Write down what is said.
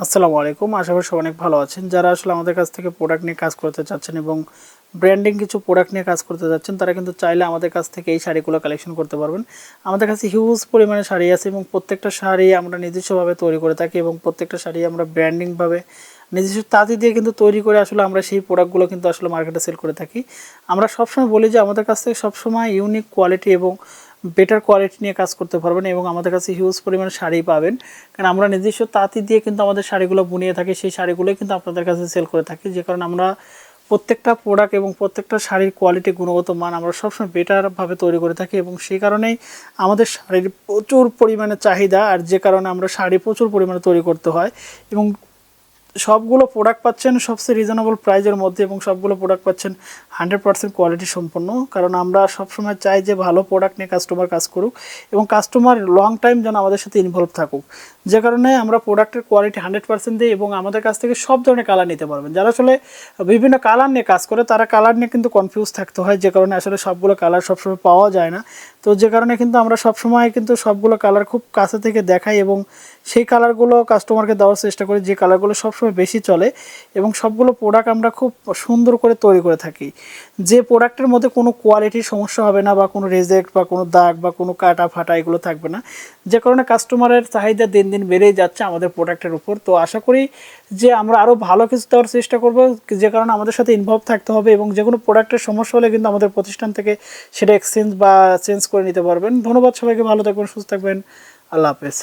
আসসালামু আলাইকুম। আশা করি সবাই অনেক ভালো আছেন। যারা আসলে আমাদের কাছ থেকে প্রোডাক্ট নিয়ে কাজ করতে চাচ্ছেন এবং ব্র্যান্ডিং কিছু প্রোডাক্ট নিয়ে কাজ করতে যাচ্ছেন, তারা কিন্তু চাইলে আমাদের কাছ থেকে এই শাড়িগুলো কালেকশন করতে পারবেন। আমাদের কাছে হিউজ পরিমাণে শাড়ি আছে এবং প্রত্যেকটা শাড়ি আমরা নিজস্বভাবে তৈরি করে থাকি এবং প্রত্যেকটা শাড়ি আমরা ব্র্যান্ডিংভাবে নিজস্ব তাঁতি দিয়ে কিন্তু তৈরি করে আসলে আমরা সেই প্রোডাক্টগুলো কিন্তু আসলে মার্কেটে সেল করে থাকি। আমরা সবসময় বলি যে আমাদের কাছ থেকে সবসময় ইউনিক কোয়ালিটি এবং বেটার কোয়ালিটি নিয়ে কাজ করতে পারবেন এবং আমাদের কাছে হিউজ পরিমাণে শাড়ি পাবেন, কারণ আমরা নিজস্ব তাঁতি দিয়ে কিন্তু আমাদের শাড়িগুলো বুনিয়ে থাকি। সেই শাড়িগুলোই কিন্তু আপনাদের কাছে সেল করে থাকি, যে কারণে আমরা প্রত্যেকটা প্রোডাক্ট এবং প্রত্যেকটা শাড়ির কোয়ালিটি, গুণগত মান আমরা সবসময় বেটারভাবে তৈরি করে থাকি এবং সেই কারণেই আমাদের শাড়ির প্রচুর পরিমাণে চাহিদা, আর যে কারণে আমরা শাড়ি প্রচুর পরিমাণে তৈরি করতে হয় এবং সবগুলো প্রোডাক্ট পাচ্ছেন সবচেয়ে রিজনেবল প্রাইজের মধ্যে এবং সবগুলো প্রোডাক্ট পাচ্ছেন 100% কোয়ালিটি সম্পন্ন। কারণ আমরা সবসময় চাই যে ভালো প্রোডাক্ট নিয়ে কাস্টমার কাজ করুক এবং কাস্টমার লং টাইম যেন আমাদের সাথে ইনভলভ থাকুক, যে কারণে আমরা প্রোডাক্টের কোয়ালিটি 100% দিই এবং আমাদের কাছ থেকে সব ধরনের কালার নিতে পারবেন। যারা আসলে বিভিন্ন কালার নিয়ে কাজ করে তারা কালার নিয়ে কিন্তু কনফিউজ থাকতে হয়, যে কারণে আসলে সবগুলো কালার সবসময় পাওয়া যায় না। তো যে কারণে কিন্তু আমরা সবসময় কিন্তু সবগুলো কালার খুব কাছে থেকে দেখাই এবং সেই কালারগুলো কাস্টমারকে দেওয়ার চেষ্টা করি যে কালারগুলো সবসময় বেশি চলে এবং সবগুলো প্রোডাক্ট আমরা খুব সুন্দর করে তৈরি করে থাকি। যে প্রোডাক্টের মধ্যে কোনো কোয়ালিটির সমস্যা হবে না বা কোনো রেজেক্ট বা কোনো দাগ বা কোনো কাটা ফাটা এগুলো থাকবে না, যে কারণে কাস্টমারের চাহিদা দিন দিন বেড়েই যাচ্ছে আমাদের প্রোডাক্টের উপর। তো আশা করি যে আমরা আরও ভালো কিছু দেওয়ার চেষ্টা করব, যে কারণে আমাদের সাথে ইনভলভ থাকতে হবে এবং যে কোনো প্রোডাক্টের সমস্যা হলে কিন্তু আমাদের প্রতিষ্ঠান থেকে সেটা এক্সচেঞ্জ বা চেঞ্জ করে নিতে পারবেন। ধন্যবাদ সবাইকে, ভালো থাকবেন, সুস্থ থাকবেন, আল্লাহ হাফেজ।